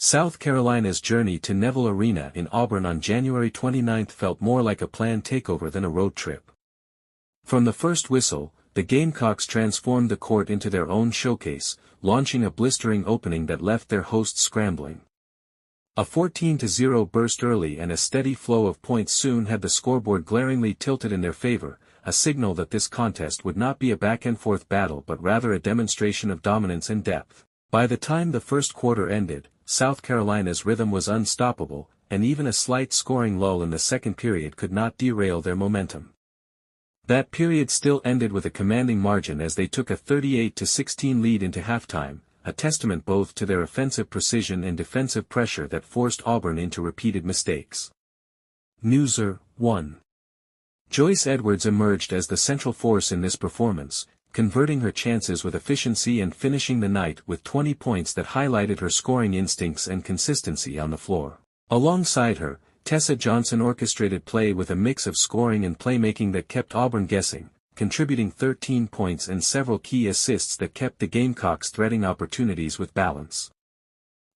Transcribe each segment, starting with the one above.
South Carolina's journey to Neville Arena in Auburn on January 29 felt more like a planned takeover than a road trip. From the first whistle, the Gamecocks transformed the court into their own showcase, launching a blistering opening that left their hosts scrambling. A 14-0 burst early and a steady flow of points soon had the scoreboard glaringly tilted in their favor, a signal that this contest would not be a back-and-forth battle but rather a demonstration of dominance and depth. By the time the first quarter ended, South Carolina's rhythm was unstoppable, and even a slight scoring lull in the second period could not derail their momentum. That period still ended with a commanding margin as they took a 38-16 lead into halftime, a testament both to their offensive precision and defensive pressure that forced Auburn into repeated mistakes. Newser, 1. Joyce Edwards emerged as the central force in this performance, converting her chances with efficiency and finishing the night with 20 points that highlighted her scoring instincts and consistency on the floor. Alongside her, Tessa Johnson orchestrated play with a mix of scoring and playmaking that kept Auburn guessing, contributing 13 points and several key assists that kept the Gamecocks threading opportunities with balance.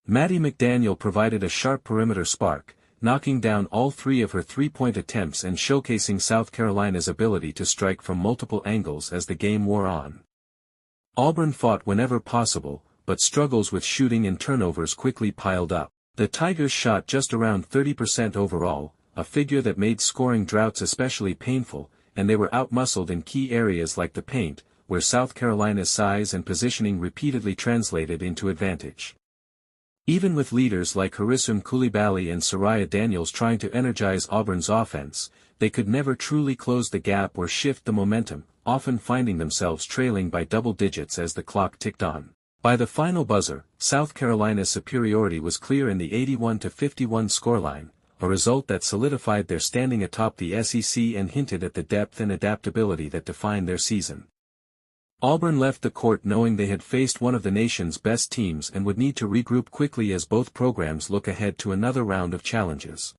Maddie McDaniel provided a sharp perimeter spark, knocking down all three of her three-point attempts and showcasing South Carolina's ability to strike from multiple angles as the game wore on. Auburn fought whenever possible, but struggles with shooting and turnovers quickly piled up. The Tigers shot just around 30% overall, a figure that made scoring droughts especially painful, and they were outmuscled in key areas like the paint, where South Carolina's size and positioning repeatedly translated into advantage. Even with leaders like Harrison Coulibaly and Soraya Daniels trying to energize Auburn's offense, they could never truly close the gap or shift the momentum, often finding themselves trailing by double digits as the clock ticked on. By the final buzzer, South Carolina's superiority was clear in the 81-51 scoreline, a result that solidified their standing atop the SEC and hinted at the depth and adaptability that defined their season. Auburn left the court knowing they had faced one of the nation's best teams and would need to regroup quickly as both programs look ahead to another round of challenges.